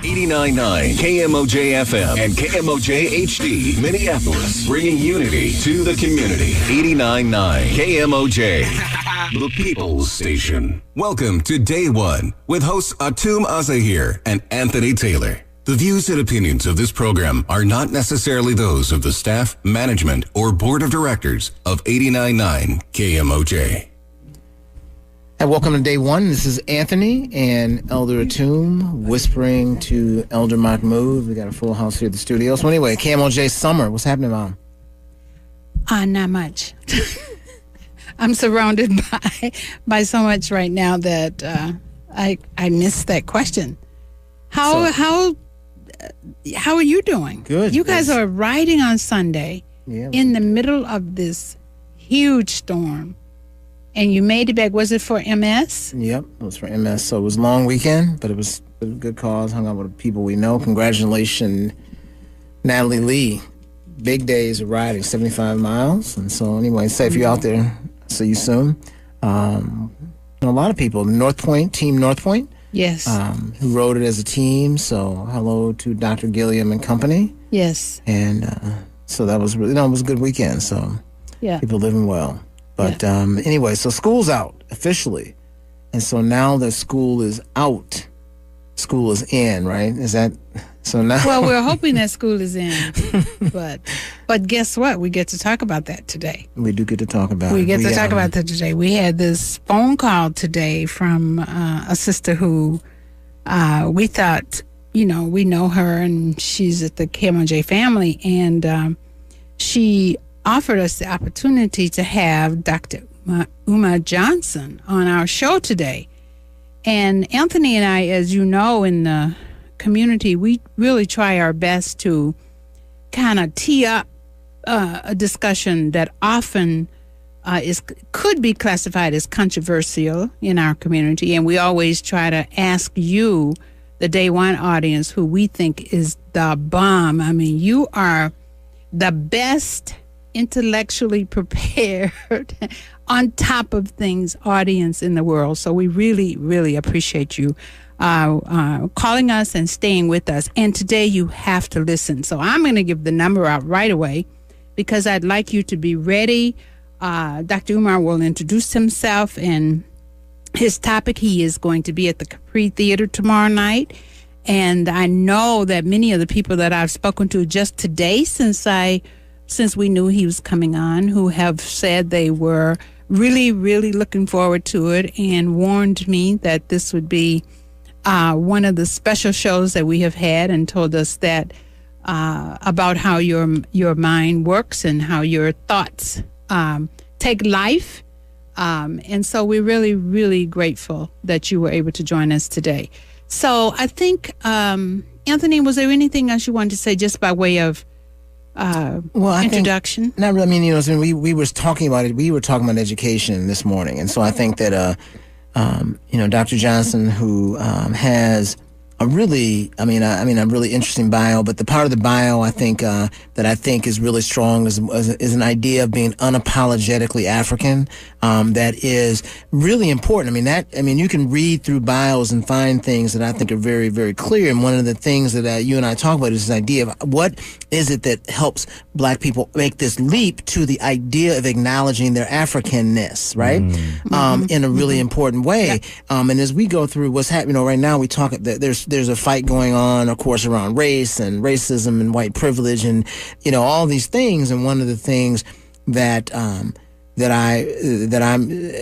89.9 KMOJ FM and KMOJ HD, Minneapolis, bringing unity to the community. 89.9 KMOJ, the People's Station. Welcome to Day One with hosts Atum Azahir and Anthony Taylor. The views and opinions of this program are not necessarily those of the staff, management, or board of directors of 89.9 KMOJ. And welcome to Day One. This is Anthony and Elder Atum whispering to Elder Mahmoud. We got a full house here at the studio. So anyway, KMOJ Summer. What's happening, Mom? Not much. I'm surrounded by so much right now that I missed that question. How are you doing? Good. You guys are riding on Sunday in the middle of this huge storm, and you made it back. Was it for MS? Yep, it was for MS. So it was a long weekend, but it was a good cause. Hung out with people we know. Congratulations, Natalie Lee. Big days of riding, 75 miles. And so anyway, safe you out there. See you soon. And a lot of people, Team North Point. Yes. Who rode it as a team. So hello to Dr. Gilliam and company. Yes. And so that was really, it was a good weekend. So people living well. But anyway, so school's out officially. And so now that school is out, school is in, right? Is that so now? Well, we're hoping that school is in. But guess what? We get to talk about that today. We do get to talk about it. We get to talk about that today. We had this phone call today from a sister who we thought, we know her, and she's at the KMOJ family, and she offered us the opportunity to have Dr. Umar Johnson on our show today. And Anthony and I, as you know, in the community, we really try our best to kind of tee up a discussion that often could be classified as controversial in our community. And we always try to ask you, the Day One audience, who we think is the bomb. I mean, you are the best intellectually prepared, on top of things audience in the world. So we really, really appreciate you calling us and staying with us. And today you have to listen. So I'm going to give the number out right away because I'd like you to be ready. Dr. Umar will introduce himself and his topic. He is going to be at the Capri Theater tomorrow night. And I know that many of the people that I've spoken to just today since we knew he was coming on, who have said they were really, really looking forward to it and warned me that this would be one of the special shows that we have had, and told us that about how your mind works and how your thoughts take life. And so we're really, really grateful that you were able to join us today. So I think, Anthony, was there anything else you wanted to say just by way of introduction? Not really. I mean, we were talking about it. We were talking about education this morning, and so I think that Dr. Johnson, who has a really, a really interesting bio, but the part of the bio I think that I think is really strong is an idea of being unapologetically African. That is really important. You can read through bios and find things that I think are very, very clear. And one of the things that you and I talk about is this idea of what is it that helps Black people make this leap to the idea of acknowledging their Africanness, right? In a really important way. And as we go through what's happening right now, we talk that there's a fight going on, of course, around race and racism and white privilege and all these things. And one of the things that I'm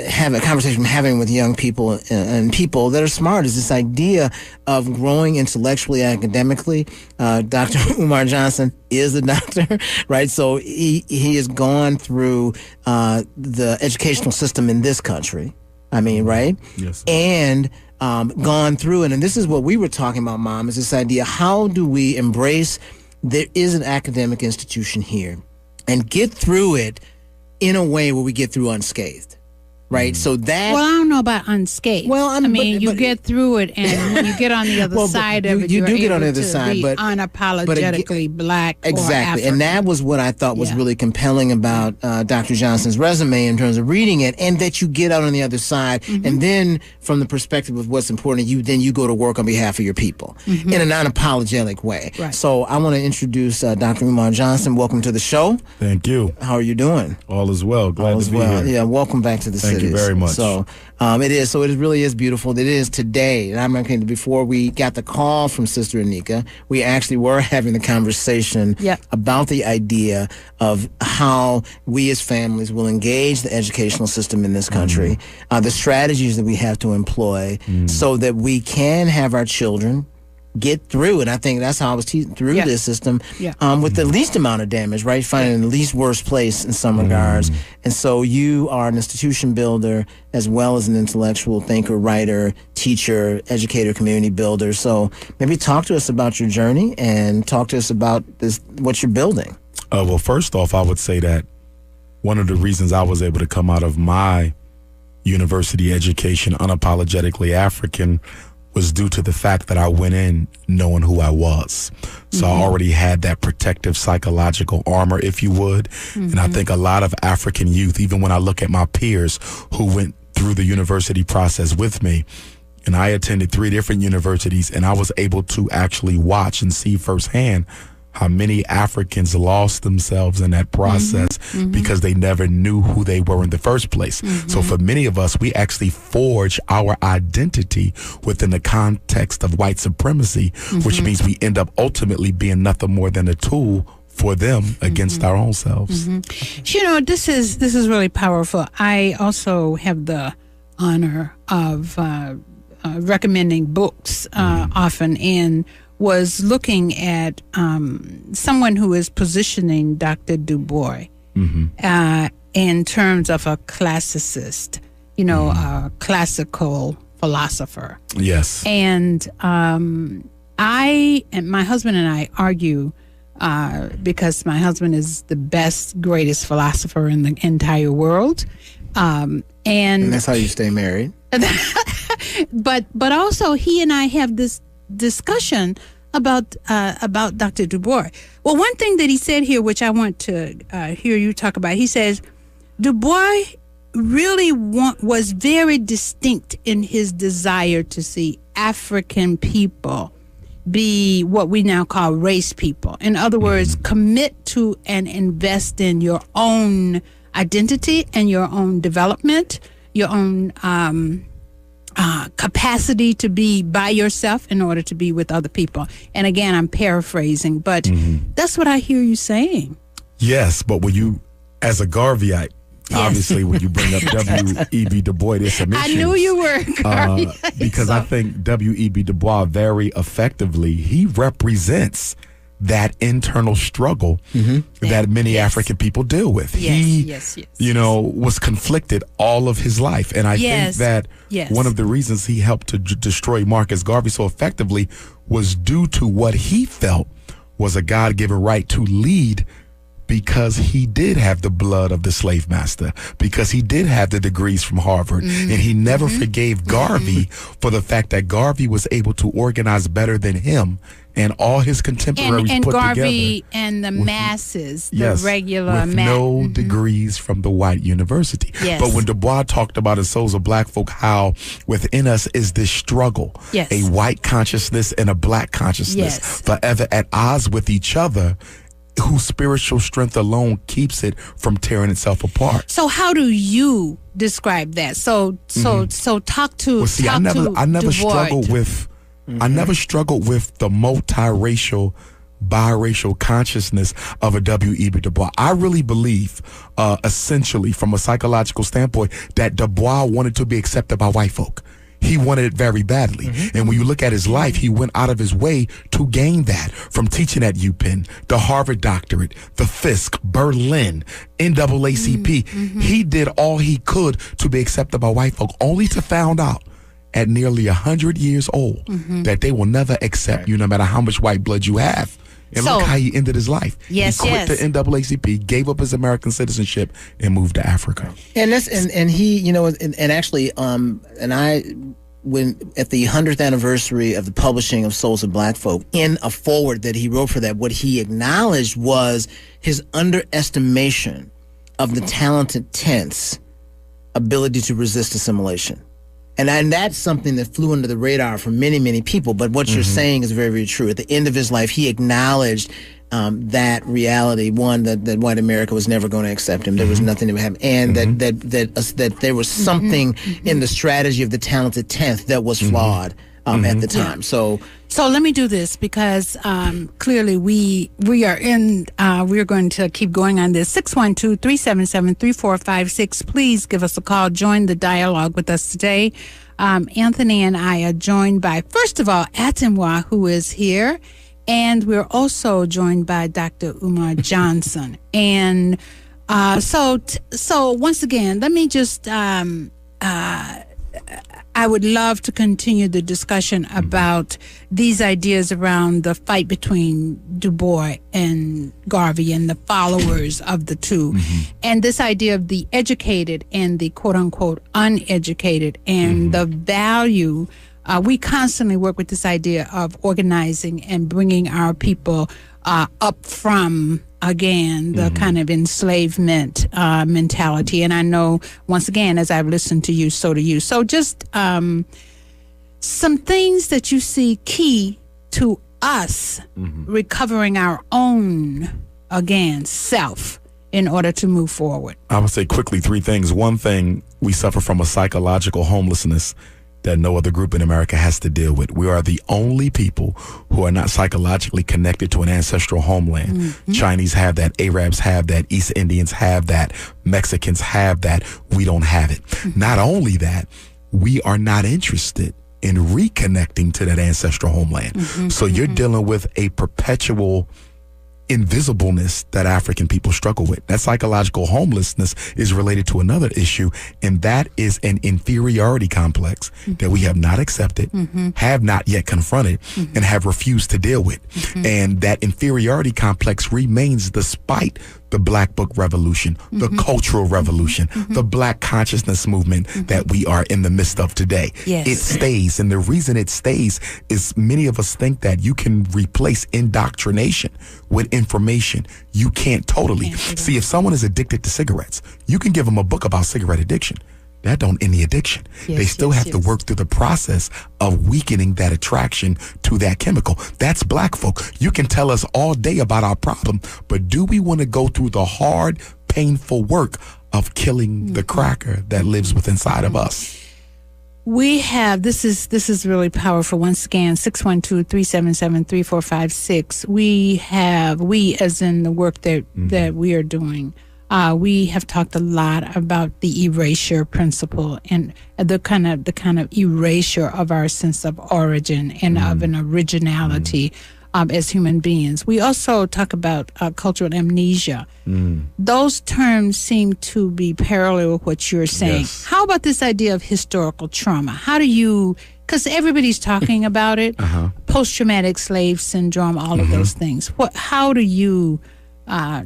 having a conversation having with young people and people that are smart is this idea of growing intellectually, academically. Dr. Umar Johnson is a doctor, right? So he has gone through the educational system in this country. Right? Yes. And gone through it. And this is what we were talking about, Mom, is this idea, how do we embrace there is an academic institution here and get through it in a way where we get through unscathed, right? So that... Well, I don't know about unscathed. Well, I mean, you get through it, and when you get on the other side of it, you you're do get on the able other to side, be but unapologetically black exactly, or African. and that was what I thought was really compelling about Dr. Johnson's resume in terms of reading it, and that you get out on the other side, and then from the perspective of what's important, you go to work on behalf of your people in a non-apologetic way. Right. So I want to introduce Dr. Umar Johnson. Welcome to the show. Thank you. How are you doing? All is well. Glad to be here. Yeah, welcome back to the city. Thank you very much. So it really is beautiful. It is today. And I'm thinking before we got the call from Sister Anika, we actually were having the conversation about the idea of how we as families will engage the educational system in this country, the strategies that we have to employ so that we can have our children get through. And I think that's how I was through this system with the least amount of damage, right? Finding the least worst place in some regards. And so you are an institution builder as well as an intellectual thinker, writer, teacher, educator, community builder. So maybe talk to us about your journey and talk to us about what you're building. Well, first off, I would say that one of the reasons I was able to come out of my university education unapologetically African was due to the fact that I went in knowing who I was. So I already had that protective psychological armor, if you would. And I think a lot of African youth, even when I look at my peers who went through the university process with me, and I attended 3 different universities, and I was able to actually watch and see firsthand how many Africans lost themselves in that process because they never knew who they were in the first place. So for many of us, we actually forge our identity within the context of white supremacy, which means we end up ultimately being nothing more than a tool for them against our own selves. You know, this is really powerful. I also have the honor of recommending books often, and was looking at someone who is positioning Dr. Du Bois in terms of a classicist, a classical philosopher. Yes. And my husband and I argue because my husband is the best, greatest philosopher in the entire world. And that's how you stay married. But also he and I have this discussion about Dr. Du Bois. Well, one thing that he said here, which I want to hear you talk about, he says, Du Bois really was very distinct in his desire to see African people be what we now call race people. In other words, commit to and invest in your own identity and your own development, your own capacity to be by yourself in order to be with other people. And again, I'm paraphrasing, but that's what I hear you saying. Yes, but when you, as a Garveyite, obviously when you bring up W.E.B. Du Bois, there's some issues. I knew you were Garveyite. Because I think W.E.B. Du Bois very effectively, he represents that internal struggle that many African people deal with. He was conflicted all of his life. And I think that one of the reasons he helped to destroy Marcus Garvey so effectively was due to what he felt was a God-given right to lead, because he did have the blood of the slave master, because he did have the degrees from Harvard, and he never forgave Garvey for the fact that Garvey was able to organize better than him and all his contemporaries and put Garvey together. And the masses, the regular with no degrees from the white university. But when Du Bois talked about in Souls of Black Folk, how within us is this struggle, a white consciousness and a black consciousness, forever at odds with each other, whose spiritual strength alone keeps it from tearing itself apart. So how do you describe that? So talk to. Well, see, I never struggled with. I never struggled with the multiracial, biracial consciousness of a W.E.B. Du Bois. I really believe, essentially, from a psychological standpoint, that Du Bois wanted to be accepted by white folk. He wanted it very badly. And when you look at his life, he went out of his way to gain that, from teaching at UPenn, the Harvard doctorate, the Fisk, Berlin, NAACP. He did all he could to be accepted by white folk, only to find out at nearly 100 years old that they will never accept you no matter how much white blood you have. And look how he ended his life. Yes, he quit the NAACP, gave up his American citizenship, and moved to Africa. And that's and he, you know, and actually, and I, when at the 100th anniversary of the publishing of Souls of Black Folk, in a foreword that he wrote for that, what he acknowledged was his underestimation of the talented 10th's ability to resist assimilation. And that's something that flew under the radar for many, many people. But what you're saying is very, very true. At the end of his life, he acknowledged that reality, one, that white America was never going to accept him. There was nothing to happen. And that there was something in the strategy of the talented 10th that was flawed at the time. So let me do this, because clearly we are in, we're going to keep going on this. 612-377-3456. Please give us a call. Join the dialogue with us today. Anthony and I are joined by, first of all, Atinwa, who is here. And we're also joined by Dr. Umar Johnson. And so once again, let me just, I would love to continue the discussion about these ideas around the fight between Du Bois and Garvey and the followers of the two. And this idea of the educated and the quote-unquote uneducated, and the value. We constantly work with this idea of organizing and bringing our people up from, again, the kind of enslavement mentality. And I know, once again, as I've listened to you, so do you. So just some things that you see key to us recovering our own, again, self in order to move forward. I would say quickly 3 things. One thing, we suffer from a psychological homelessness that no other group in America has to deal with. We are the only people who are not psychologically connected to an ancestral homeland. Chinese have that, Arabs have that, East Indians have that, Mexicans have that. We don't have it. Not only that, we are not interested in reconnecting to that ancestral homeland. So you're dealing with a perpetual invisibleness that African people struggle with. That psychological homelessness is related to another issue, and that is an inferiority complex that we have not accepted, have not yet confronted, and have refused to deal with. And that inferiority complex remains despite the Black Book Revolution, the Cultural Revolution, the Black Consciousness Movement that we are in the midst of today. It stays, and the reason it stays is many of us think that you can replace indoctrination with information. You can't totally. See, if someone is addicted to cigarettes, you can give them a book about cigarette addiction. That don't end the addiction. They still have to work through the process of weakening that attraction to that chemical. That's Black folk. You can tell us all day about our problem, but do we want to go through the hard, painful work of killing the cracker that lives within inside of us? We have, this is really powerful. Once again, 612-377-3456. We as in the work that we are doing, we have talked a lot about the erasure principle and the kind of erasure of our sense of origin and of an originality as human beings. We also talk about cultural amnesia. Those terms seem to be parallel with what you're saying. How about this idea of historical trauma? How do you, because everybody's talking about it, post-traumatic slave syndrome, all of those things. How do you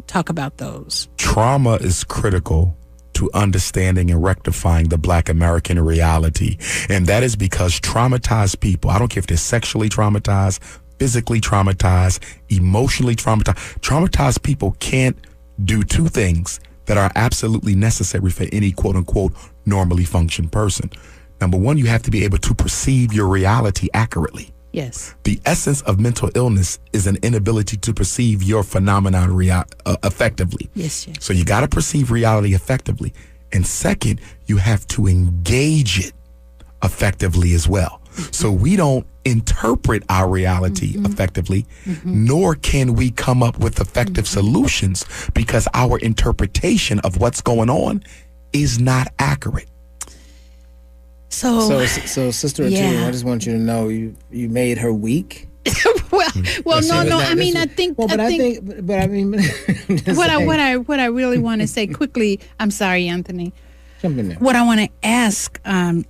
talk about those? Trauma is critical to understanding and rectifying the Black American reality. And that is because traumatized people, I don't care if they're sexually traumatized, physically traumatized, emotionally traumatized people can't do 2 things that are absolutely necessary for any quote-unquote normally functioned person. Number 1, you have to be able to perceive your reality accurately. Yes. The essence of mental illness is an inability to perceive your phenomenon effectively. Yes. So you got to perceive reality effectively. And second, you have to engage it effectively as well. So we don't interpret our reality effectively, nor can we come up with effective solutions because our interpretation of what's going on is not accurate. So Sister Atu, I just want you to know you made her weak. well, no. I mean, I think. Well, but I think. But I mean, what I really want to say quickly. I'm sorry, Anthony. Jump in there. What I want to ask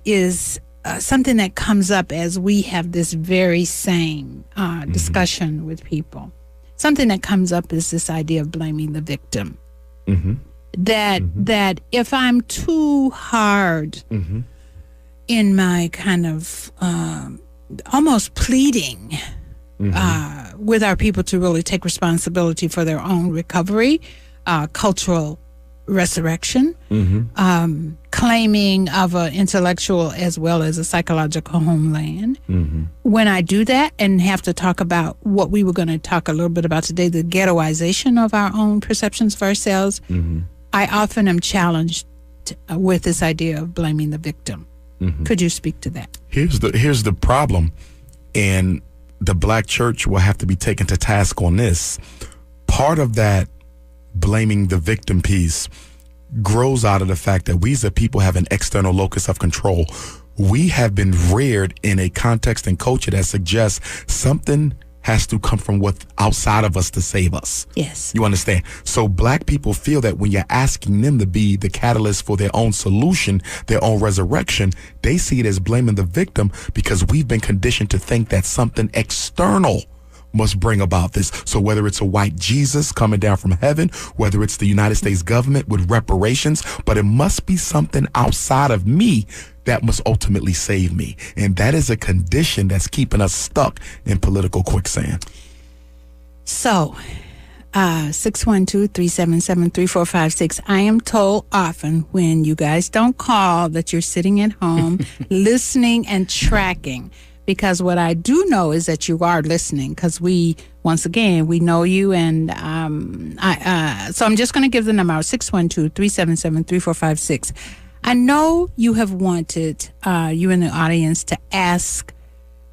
is something that comes up as we have this very same discussion with people. something that comes up is this idea of blaming the victim. Mm-hmm. That if I'm too hard in my kind of almost pleading with our people to really take responsibility for their own recovery, cultural resurrection, claiming of an intellectual as well as a psychological homeland. When I do that and have to talk about what we were going to talk a little bit about today, the ghettoization of our own perceptions of ourselves, I often am challenged with this idea of blaming the victim. Could you speak to that? Here's the problem, and the Black church will have to be taken to task on this. Part of that blaming the victim piece grows out of the fact that we as a people have an external locus of control. We have been reared in a context and culture that suggests something has to come from what's outside of us to save us. Yes. You understand? So Black people feel that when you're asking them to be the catalyst for their own solution, their own resurrection, they see it as blaming the victim because we've been conditioned to think that something external must bring about this. So whether it's a white Jesus coming down from heaven, whether it's the United States government with reparations, but it must be something outside of me that must ultimately save me. And that is a condition that's keeping us stuck in political quicksand. So, 612-377-3456. I am told often when you guys don't call that you're sitting at home listening and tracking. Because what I do know is that you are listening, because once again, we know you. And so I'm just going to give the number out, 612-377-3456. I know you have wanted, you in the audience, to ask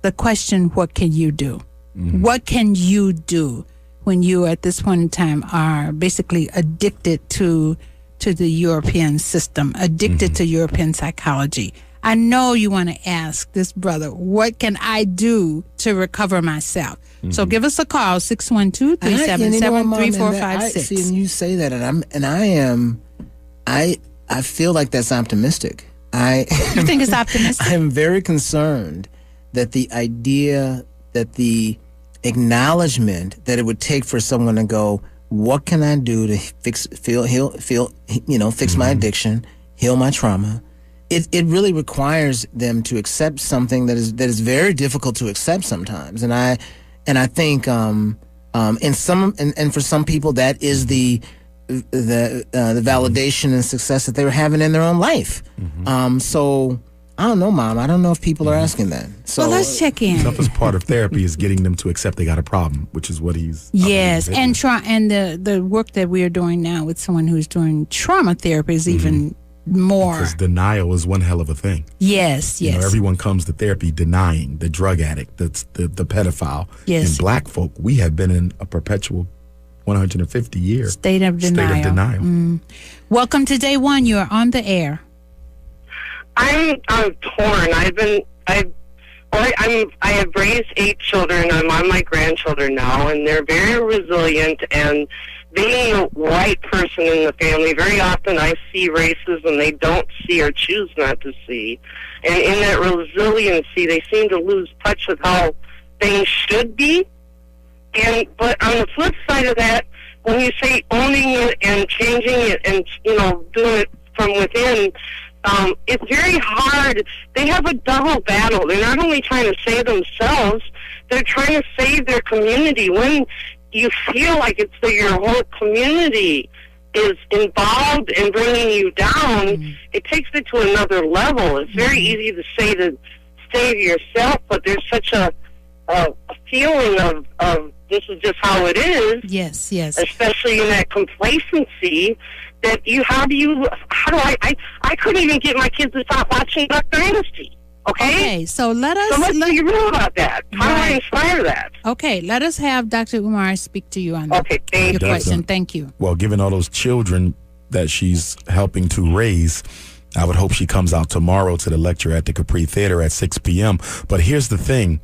the question, what can you do? What can you do when you at this point in time are basically addicted to the European system, addicted to European psychology? I know you want to ask this brother, what can I do to recover myself? So give us a call, 612-377-3456. See, and you say that, I feel like that's optimistic. You think it's optimistic? I'm very concerned that the idea, that the acknowledgement that it would take for someone to go, what can I do to fix my addiction, heal my trauma? It really requires them to accept something that is very difficult to accept sometimes, and I think for some people that is the validation and success that they were having in their own life. So I don't know, Mom. I don't know if people are asking that. So well, let's check in. Toughest part of therapy is getting them to accept they got a problem, which is what he's. Yes, and the work that we are doing now with someone who's doing trauma therapy is even more. Because denial is one hell of a thing. Yes. You know, everyone comes to therapy denying the drug addict, the pedophile. Yes. And Black folk, we have been in a perpetual 150 year state of denial. Welcome to day one. You are on the air. I'm torn. I have raised 8 children. I'm on my grandchildren now, and they're very resilient. And being a white person in the family, very often I see racism they don't see or choose not to see. And in that resiliency, they seem to lose touch with how things should be. But on the flip side of that, when you say owning it and changing it and, doing it from within, it's very hard. They have a double battle. They're not only trying to save themselves, they're trying to save their community. When you feel like your whole community is involved in bringing you down, it takes it to another level. It's very easy to say to save yourself, but there's such a feeling of this is just how it is. Yes. Especially in that complacency that how do I couldn't even get my kids to stop watching Duck Dynasty. Okay, so let's be real about that. How do I inspire that? Okay, let us have Dr. Umar speak to you on your question. Thank you. Well, given all those children that she's helping to raise, I would hope she comes out tomorrow to the lecture at the Capri Theater at 6 p.m. But here's the thing.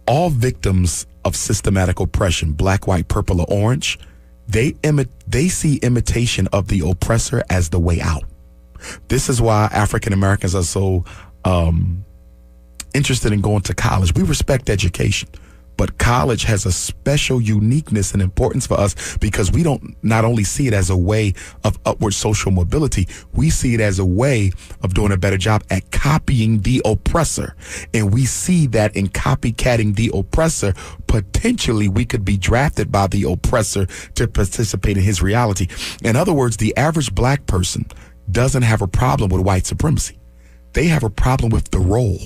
All victims of systematic oppression, black, white, purple, or orange, they see imitation of the oppressor as the way out. This is why African Americans are so interested in going to college. We respect education, But college has a special uniqueness and importance for us because we don't not only see it as a way of upward social mobility, we see it as a way of doing a better job at copying the oppressor. And we see that in copycatting the oppressor, potentially we could be drafted by the oppressor to participate in his reality. In other words, the average black person doesn't have a problem with white supremacy. They have a problem with the role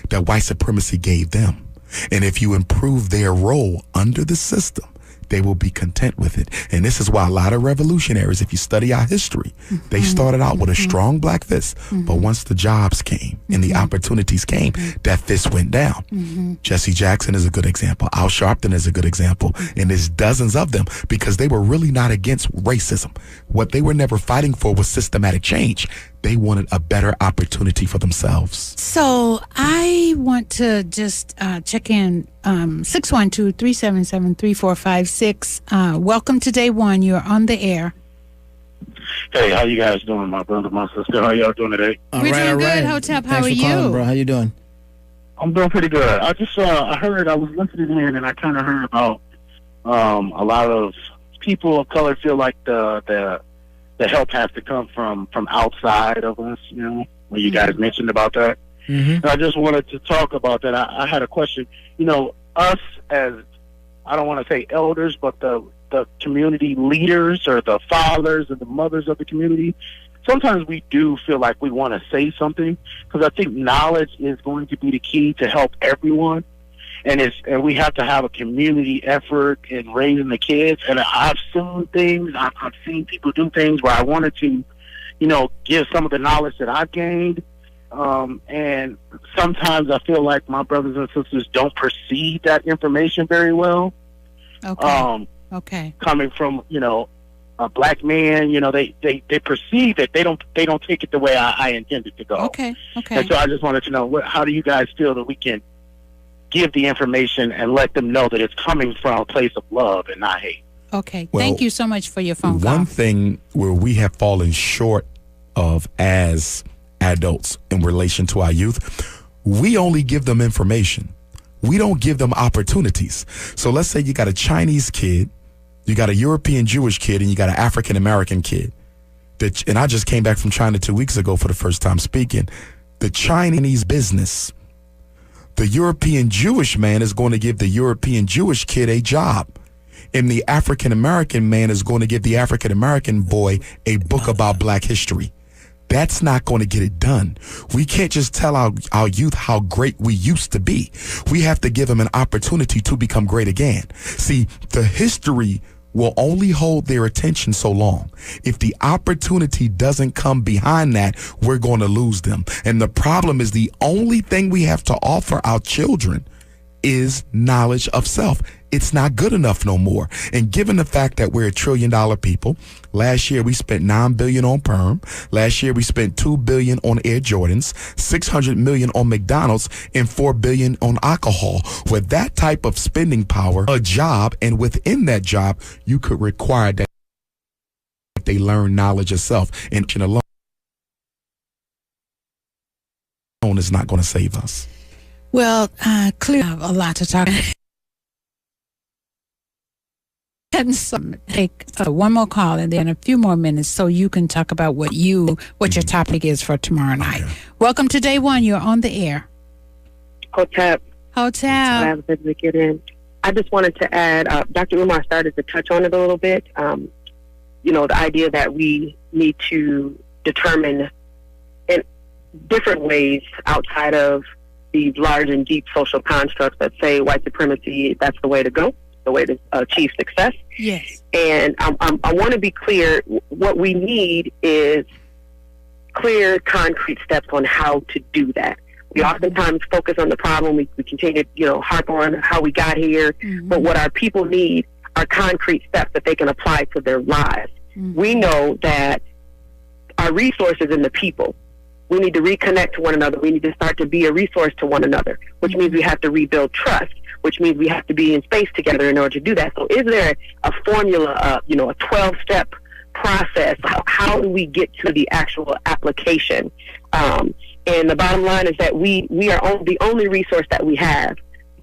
that white supremacy gave them. And if you improve their role under the system, they will be content with it. And this is why a lot of revolutionaries, if you study our history, they started out with a strong black fist. But once the jobs came and the opportunities came, that fist went down. Jesse Jackson is a good example. Al Sharpton is a good example. And there's dozens of them because they were really not against racism. What they were never fighting for was systematic change. They wanted a better opportunity for themselves. So I want to just check in 612-377-3456. Welcome to day one. You're on the air. Hey, how you guys doing, my brother, my sister? How y'all doing today? We're doing good, Hotep. How are you? Calling, bro. How you doing? I'm doing pretty good. I just I was listening in, and I kind of heard about a lot of people of color feel like the help has to come from outside of us, you know, when you guys mentioned about that. And I just wanted to talk about that. I had a question. You know, us as, I don't want to say elders, but the community leaders or the fathers and the mothers of the community, sometimes we do feel like we want to say something because I think knowledge is going to be the key to help everyone. And we have to have a community effort in raising the kids. And I've seen things, I've seen people do things where I wanted to, you know, give some of the knowledge that I've gained. And sometimes I feel like my brothers and sisters don't perceive that information very well. Okay. Coming from, you know, a black man, you know, they perceive it. They don't take it the way I intended to go. Okay. And so I just wanted to know, how do you guys feel that we can give the information and let them know that it's coming from a place of love and not hate? Okay. Well, thank you so much for your phone call. One thing where we have fallen short of as adults in relation to our youth, we only give them information. We don't give them opportunities. So let's say you got a Chinese kid, you got a European Jewish kid, and you got an African American kid. And I just came back from China 2 weeks ago for the first time speaking. The Chinese business, the European Jewish man is going to give the European Jewish kid a job. And the African American man is going to give the African American boy a book about black history. That's not going to get it done. We can't just tell our youth how great we used to be. We have to give them an opportunity to become great again. See, the history will only hold their attention so long. If the opportunity doesn't come behind that, we're going to lose them. And the problem is the only thing we have to offer our children is knowledge of self. It's not good enough no more. And given the fact that we're $1 trillion people, last year we spent $9 billion on perm. Last year we spent $2 billion on Air Jordans, $600 million on McDonald's, and $4 billion on alcohol. With that type of spending power, a job, and within that job, you could require that they learn knowledge of self. And alone is not going to save us. Well, clearly a lot to talk about. And so take one more call and then a few more minutes so you can talk about what your topic is for tomorrow night. Okay. Welcome to day one. You're on the air. Hotep. I just wanted to add, Dr. Umar started to touch on it a little bit. You know, the idea that we need to determine in different ways outside of these large and deep social constructs that say white supremacy, that's the way to go, the way to achieve success. Yes. And I want to be clear, what we need is clear, concrete steps on how to do that. We oftentimes focus on the problem. We continue to, harp on how we got here. But what our people need are concrete steps that they can apply to their lives. We know that our resources in the people. We need to reconnect to one another. We need to start to be a resource to one another, which means we have to rebuild trust, which means we have to be in space together in order to do that. So is there a formula, a 12-step process? How do we get to the actual application? And the bottom line is that we are the only resource that we have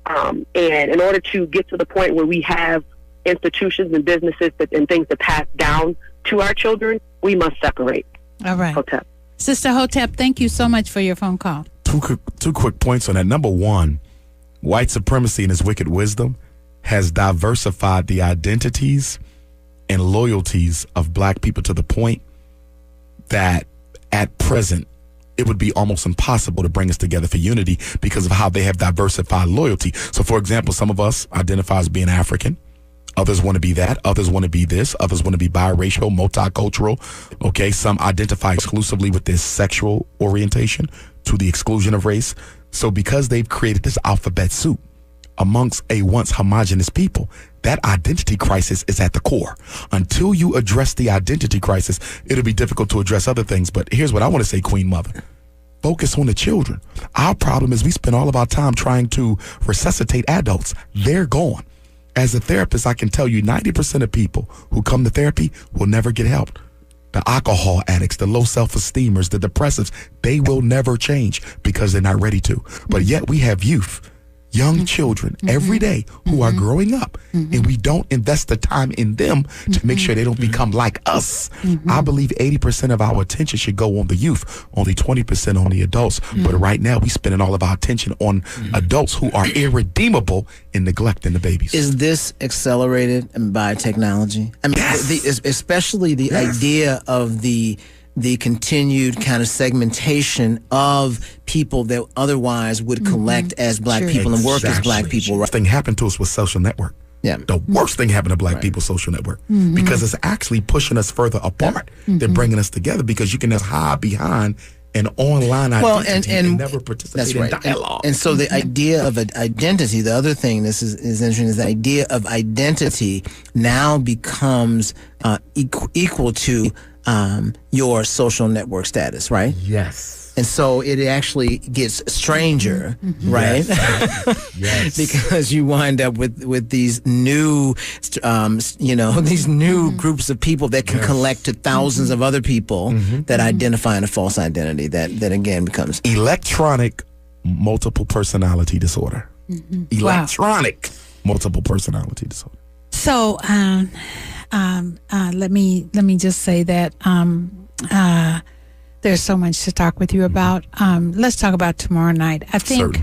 And in order to get to the point where we have institutions and businesses and things to pass down to our children, we must separate. All right. Hotep. Sister Hotep, thank you so much for your phone call. Two quick points on that. Number one, white supremacy in its wicked wisdom has diversified the identities and loyalties of black people to the point that at present it would be almost impossible to bring us together for unity because of how they have diversified loyalty. So, for example, some of us identify as being African. Others want to be that. Others want to be this. Others want to be biracial, multicultural. Okay, some identify exclusively with this sexual orientation to the exclusion of race. So because they've created this alphabet soup amongst a once homogenous people, that identity crisis is at the core. Until you address the identity crisis, it'll be difficult to address other things. But here's what I want to say, Queen Mother. Focus on the children. Our problem is we spend all of our time trying to resuscitate adults. They're gone. As a therapist, I can tell you 90% of people who come to therapy will never get help. The alcohol addicts, the low self-esteemers, the depressives, they will never change because they're not ready to. But yet we have youth, young children every day who are growing up, and we don't invest the time in them to make sure they don't become like us. I believe 80% of our attention should go on the youth, only 20% on the adults. But right now we spending all of our attention on adults who are irredeemable in neglecting the babies. Is this accelerated by technology? I mean, especially the idea of the continued kind of segmentation of people that otherwise would collect as black people and work as black people. Right? Thing happened to us with social network. Yeah. The worst thing happened to black people, social network, because it's actually pushing us further apart than bringing us together, because you can just hide behind an online identity and never participate in dialogue. And so the idea of identity, the other thing this is interesting, is the idea of identity now becomes equal to your social network status, right? Yes. And so it actually gets stranger, right? Yes. Because you wind up with these new, these new groups of people that can collect to thousands of other people that identify in a false identity. That again becomes electronic multiple personality disorder. Electronic multiple personality disorder. So let me just say that there's so much to talk with you about. Let's talk about tomorrow night. I think,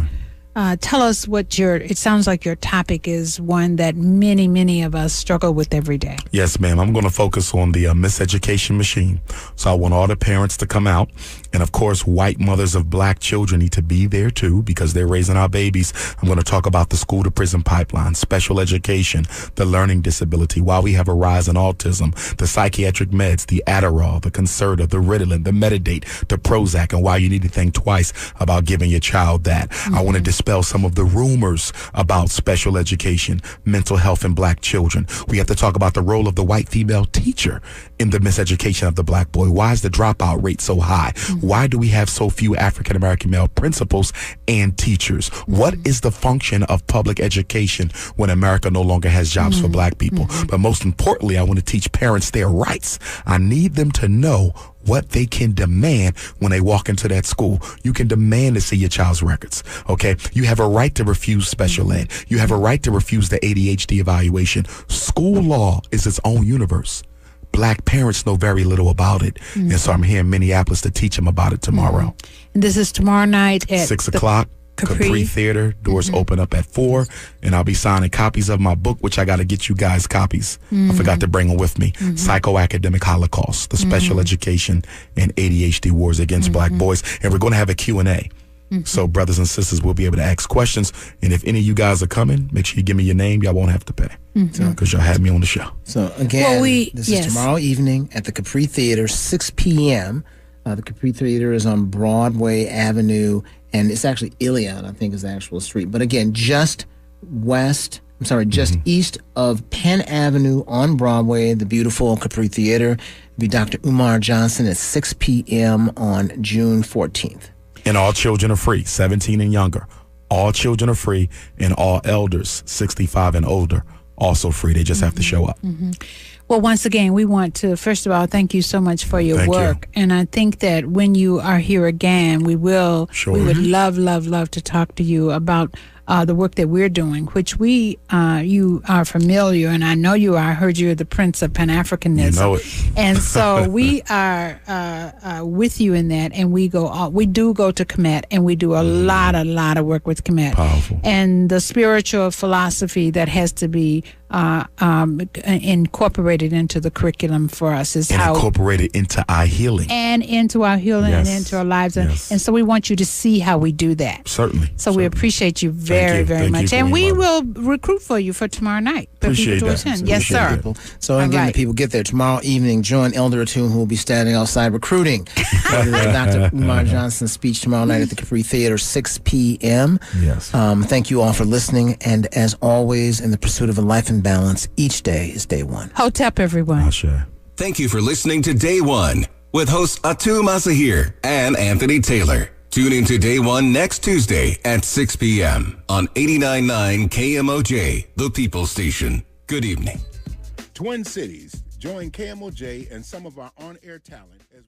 tell us what it sounds like your topic is one that many of us struggle with every day. Yes, ma'am. I'm going to focus on the miseducation machine. So I want all the parents to come out. And of course, white mothers of black children need to be there too, because they're raising our babies. I'm going to talk about the school to prison pipeline, special education, the learning disability, why we have a rise in autism, the psychiatric meds, the Adderall, the Concerta, the Ritalin, the Metadate, the Prozac, and why you need to think twice about giving your child that. I want to dispel some of the rumors about special education, mental health in black children. We have to talk about the role of the white female teacher in the miseducation of the black boy. Why is the dropout rate so high? Why do we have so few African-American male principals and teachers? What is the function of public education when America no longer has jobs for black people? But most importantly, I want to teach parents their rights. I need them to know what they can demand when they walk into that school. You can demand to see your child's records, okay? You have a right to refuse special ed. You have a right to refuse the ADHD evaluation. School law is its own universe. Black parents know very little about it. And so I'm here in Minneapolis to teach them about it tomorrow. And this is tomorrow night at 6 o'clock. Capri Theater. Doors open up at 4, and I'll be signing copies of my book, which I got to get you guys copies. I forgot to bring them with me. Psychoacademic Holocaust, the special education and ADHD wars against black boys. And we're going to have a Q&A. So brothers and sisters will be able to ask questions. And if any of you guys are coming, make sure you give me your name. Y'all won't have to pay because y'all had me on the show. So again, this is tomorrow evening at the Capri Theater, 6 p.m. The Capri Theater is on Broadway Avenue, and it's actually Ilion, I think is the actual street. But again, just east of Penn Avenue on Broadway, the beautiful Capri Theater. It'll be Dr. Umar Johnson at 6 p.m. on June 14th. And all children are free, 17 and younger. All children are free, and all elders, 65 and older, also free. They just have to show up. Well, once again, we want to, first of all, thank you so much for your work. And I think that when you are here again, we would love to talk to you about the work that we're doing, which you are familiar, and I know you are. I heard you're the Prince of Pan-Africanism. You know it. And so we are with you in that, and we do go to Kemet, and we do a lot of work with Kemet. Powerful. And the spiritual philosophy that has to be incorporated into the curriculum for us is how incorporated into our healing and into our healing and into our lives, and so we want you to see how we do that. Certainly. So we appreciate you very much, and we will recruit for you for tomorrow night. Appreciate that. Yes, sir. So again, the people get there tomorrow evening. Join Elder Atum, who will be standing outside recruiting for Dr. Umar Johnson's speech tomorrow night at the Capri Theater, 6 p.m. Yes. Thank you all for listening, and as always, in the pursuit of a life in balance, each day is day one. Hotep, everyone. Thank you for listening to Day One with hosts Atu Masahir and Anthony Taylor. Tune in to Day One next Tuesday at 6 p.m. on 89.9 KMOJ, the People Station. Good evening. Twin Cities. Join KMOJ and some of our on-air talent as